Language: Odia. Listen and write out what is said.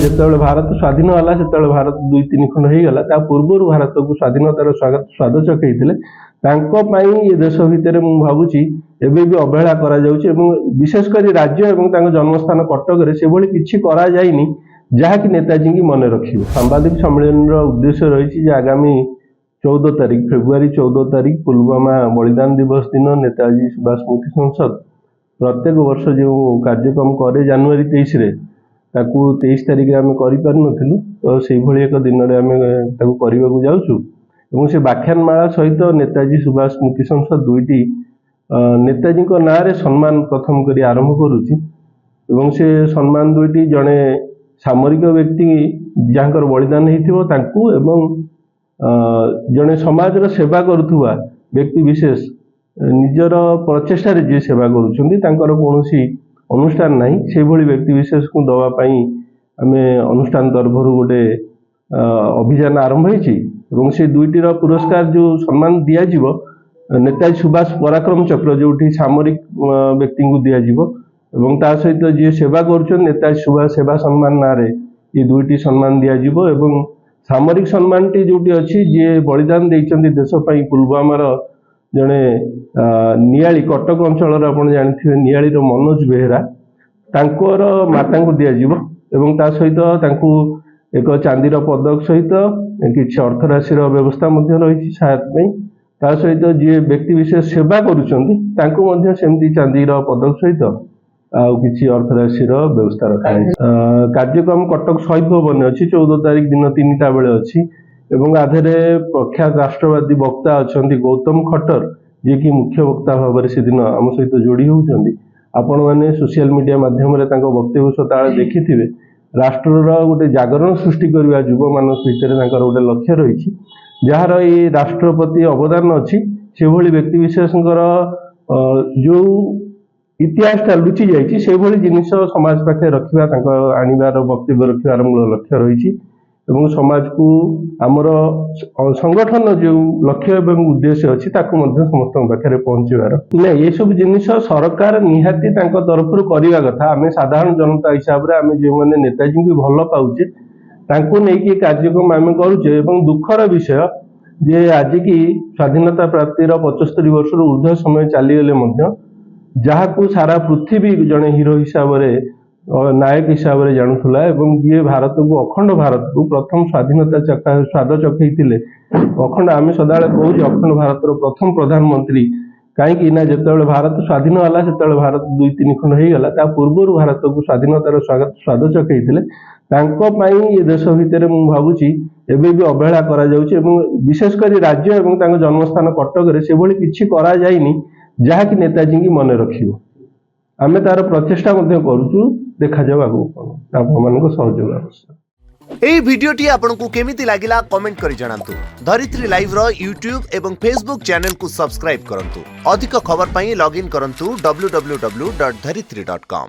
ଯେତେବେଳେ ଭାରତ ସ୍ୱାଧୀନ ହେଲା ସେତେବେଳେ ଭାରତ 2-3 ଖଣ୍ଡ ହେଇଗଲା ତା ପୂର୍ବରୁ ଭାରତକୁ ସ୍ୱାଧୀନତାର ସ୍ୱାଦ ଚଖେଇଥିଲେ ତାଙ୍କ ପାଇଁ ଏ ଦେଶ ଭିତରେ ମୁଁ ଭାବୁଛି ଏବେ ବି ଅବହେଳା କରାଯାଉଛି ଏବଂ ବିଶେଷ କରି ରାଜ୍ୟ ଏବଂ ତାଙ୍କ ଜନ୍ମସ୍ଥାନ କଟକରେ ସେଭଳି କିଛି କରାଯାଇନି ଯାହାକି ନେତାଜୀଙ୍କୁ ମନେ ରଖିବ। ସାମ୍ବାଦିକ ସମ୍ମିଳନୀର ଉଦ୍ଦେଶ୍ୟ ରହିଛି ଯେ ଆଗାମୀ 14 ତାରିଖ ଫେବୃଆରୀ 14 ତାରିଖ ପୁଲୱାମା ବଳିଦାନ ଦିବସ ଦିନ ନେତାଜୀ ସୁଭାଷ ସ୍ମୃତି ସଂସଦ ପ୍ରତ୍ୟେକ ବର୍ଷ ଯେଉଁ କାର୍ଯ୍ୟକ୍ରମ करे ଜାନୁଆରୀ 23 ରେ ତାକୁ 23 ତାରିଖରେ ଆମେ କରିପାରିନଥିଲୁ ତ ସେଇଭଳି ଏକ ଦିନରେ ଆମେ ତାକୁ କରିବାକୁ ଯାଉଛୁ ଏବଂ ସେ ବ୍ୟାଖ୍ୟାନମାଳା ସହିତ ନେତାଜୀ ସୁଭାଷ ସ୍ମୃତି ସଂସଦ ଦୁଇଟି ନେତାଜୀଙ୍କ ନାଁରେ ସମ୍ମାନ ପ୍ରଥମ କରି ଆରମ୍ଭ କରୁଛି ଏବଂ ସେ ସମ୍ମାନ ଦୁଇଟି ଜଣେ ସାମରିକ ବ୍ୟକ୍ତି ଯାହାଙ୍କର ବଳିଦାନ ହେଇଥିବ ତାଙ୍କୁ ଏବଂ ଜଣେ ସମାଜର ସେବା କରୁଥିବା ବ୍ୟକ୍ତି ବିଶେଷ ନିଜର ପ୍ରଚେଷ୍ଟାରେ ଯେ ସେବା କରୁଛନ୍ତି ତାଙ୍କର କୌଣସି ଅନୁଷ୍ଠାନ ନାହିଁ ସେଭଳି ବ୍ୟକ୍ତି ବିଶେଷକୁ ଦେବା ପାଇଁ ଆମେ ଅନୁଷ୍ଠାନ ତରଫରୁ ଗୋଟେ ଅଭିଯାନ ଆରମ୍ଭ ହେଇଛି ଏବଂ ସେ ଦୁଇଟିର ପୁରସ୍କାର ଯେଉଁ ସମ୍ମାନ ଦିଆଯିବ ନେତାଜୀ ସୁଭାଷ ପରାକ୍ରମ ଚକ୍ର ଯେଉଁଠି ସାମରିକ ବ୍ୟକ୍ତିଙ୍କୁ ଦିଆଯିବ ଏବଂ ତା ସହିତ ଯିଏ ସେବା କରୁଛନ୍ତି ନେତାଜୀ ସୁଭାଷ ସେବା ସମ୍ମାନ ନାଁରେ ଏ ଦୁଇଟି ସମ୍ମାନ ଦିଆଯିବ ଏବଂ ସାମରିକ ସମ୍ମାନଟି ଯେଉଁଠି ଅଛି ଯିଏ ବଳିଦାନ ଦେଇଛନ୍ତି ଦେଶ ପାଇଁ ପୁଲୱାମାର ଜଣେ ନିଆଳି କଟକ ଅଞ୍ଚଳର ଆପଣ ଜାଣିଥିବେ ନିଆଳିର ମନୋଜ ବେହେରା ତାଙ୍କର ମାତାଙ୍କୁ ଦିଆଯିବ ଏବଂ ତା ସହିତ ତାଙ୍କୁ ଏକ ଚାନ୍ଦିର ପଦକ ସହିତ କିଛି ଅର୍ଥରାଶିର ବ୍ୟବସ୍ଥା ମଧ୍ୟ ରହିଛି ସହାୟତା ପାଇଁ ତା ସହିତ ଯିଏ ବ୍ୟକ୍ତି ବିଶେଷ ସେବା କରୁଛନ୍ତି ତାଙ୍କୁ ମଧ୍ୟ ସେମିତି ଚାନ୍ଦିର ପଦକ ସହିତ ଆଉ କିଛି ଅର୍ଥରାଶିର ବ୍ୟବସ୍ଥା ରଖାଯାଇଛି। କାର୍ଯ୍ୟକ୍ରମ କଟକ ଶହୀଦ ଭବନରେ ଅଛି 14 ତାରିଖ ଦିନ 3ଟା ବେଳେ ଅଛି ଏବଂ ଆଧରେ ପ୍ରଖ୍ୟାତ ରାଷ୍ଟ୍ରବାଦୀ ବକ୍ତା ଅଛନ୍ତି ଗୌତମ ଖଟ୍ଟର ଯିଏକି ମୁଖ୍ୟ ବକ୍ତା ଭାବରେ ସେଦିନ ଆମ ସହିତ ଯୋଡ଼ି ହେଉଛନ୍ତି ଆପଣମାନେ ସୋସିଆଲ ମିଡ଼ିଆ ମାଧ୍ୟମରେ ତାଙ୍କ ବକ୍ତବ୍ୟ ସଦାବେଳେ ଦେଖିଥିବେ ରାଷ୍ଟ୍ରର ଗୋଟେ ଜାଗରଣ ସୃଷ୍ଟି କରିବା ଯୁବମାନଙ୍କ ଭିତରେ ତାଙ୍କର ଗୋଟେ ଲକ୍ଷ୍ୟ ରହିଛି ଯାହାର ଏଇ ରାଷ୍ଟ୍ର ପ୍ରତି ଅବଦାନ ଅଛି ସେଭଳି ବ୍ୟକ୍ତି ବିଶେଷଙ୍କର ଯେଉଁ ଇତିହାସଟା ଲୁଚି ଯାଇଛି ସେଭଳି ଜିନିଷ ସମାଜ ପାଖରେ ରଖିବା ତାଙ୍କ ଆଣିବାର ବକ୍ତବ୍ୟ ରଖିବାର ମୂଳ ଲକ୍ଷ୍ୟ ରହିଛି ଏବଂ ସମାଜକୁ ଆମର ସଂଗଠନ ଯେଉଁ ଲକ୍ଷ୍ୟ ଏବଂ ଉଦ୍ଦେଶ୍ୟ ଅଛି ତାକୁ ମଧ୍ୟ ସମସ୍ତଙ୍କ ପାଖରେ ପହଞ୍ଚିବାର ନା ଏସବୁ ଜିନିଷ ସରକାର ନିହାତି ତାଙ୍କ ତରଫରୁ କରିବା କଥା ଆମେ ସାଧାରଣ ଜନତା ହିସାବରେ ଆମେ ଯେଉଁମାନେ ନେତାଜୀଙ୍କୁ ଭଲ ପାଉଛେ ତାଙ୍କୁ ନେଇକି କାର୍ଯ୍ୟକ୍ରମ ଆମେ କରୁଛେ ଏବଂ ଦୁଃଖର ବିଷୟ ଯେ ଆଜିକି ସ୍ୱାଧୀନତା ପ୍ରାପ୍ତିର 75 ବର୍ଷରୁ ଉର୍ଦ୍ଧ୍ୱ ସମୟ ଚାଲିଗଲେ ମଧ୍ୟ ଯାହାକୁ ସାରା ପୃଥିବୀ ଜଣେ ହିରୋ ହିସାବରେ ନାୟକ ହିସାବରେ ଜାଣୁଥିଲା ଏବଂ ଯିଏ ଭାରତକୁ ଅଖଣ୍ଡ ଭାରତକୁ ପ୍ରଥମ ସ୍ୱାଧୀନତା ସ୍ୱାଦ ଚଖେଇଥିଲେ ଅଖଣ୍ଡ ଆମେ ସଦାବେଳେ କହୁଛୁ ଅଖଣ୍ଡ ଭାରତର ପ୍ରଥମ ପ୍ରଧାନମନ୍ତ୍ରୀ କାହିଁକି ନା ଯେତେବେଳେ ଭାରତ ସ୍ୱାଧୀନ ହେଲା ସେତେବେଳେ ଭାରତ 2-3 ଖଣ୍ଡ ହେଇଗଲା ତା ପୂର୍ବରୁ ଭାରତକୁ ସ୍ୱାଧୀନତାର ସ୍ୱାଦ ଚଖେଇଥିଲେ ତାଙ୍କ ପାଇଁ ଏ ଦେଶ ଭିତରେ ମୁଁ ଭାବୁଛି ଏବେ ବି ଅବହେଳା କରାଯାଉଛି ଏବଂ ବିଶେଷ କରି ରାଜ୍ୟ ଏବଂ ତାଙ୍କ ଜନ୍ମସ୍ଥାନ କଟକରେ ସେଭଳି କିଛି କରାଯାଇନି ଯାହାକି ନେତାଜୀଙ୍କୁ ମନେ ରଖିବ ଆମେ ତାର ପ୍ରଚେଷ୍ଟା ମଧ୍ୟ କରୁଛୁ ଦେଖାଯାଉ ଆଗକୁ କ'ଣ ଆପଣମାନଙ୍କ ସହଯୋଗ ଆବଶ୍ୟକ। এই ভিডিওটি আপনার কেমিতি লাগিলা কমেন্ট করে জানাতু। ধরিত্রী লাইভ র यूट्यूब এবং फेसबुक चैनल को सब्सक्राइब करंतु। अधिक खबर पाई लॉगिन करंतु www.dharitri.com।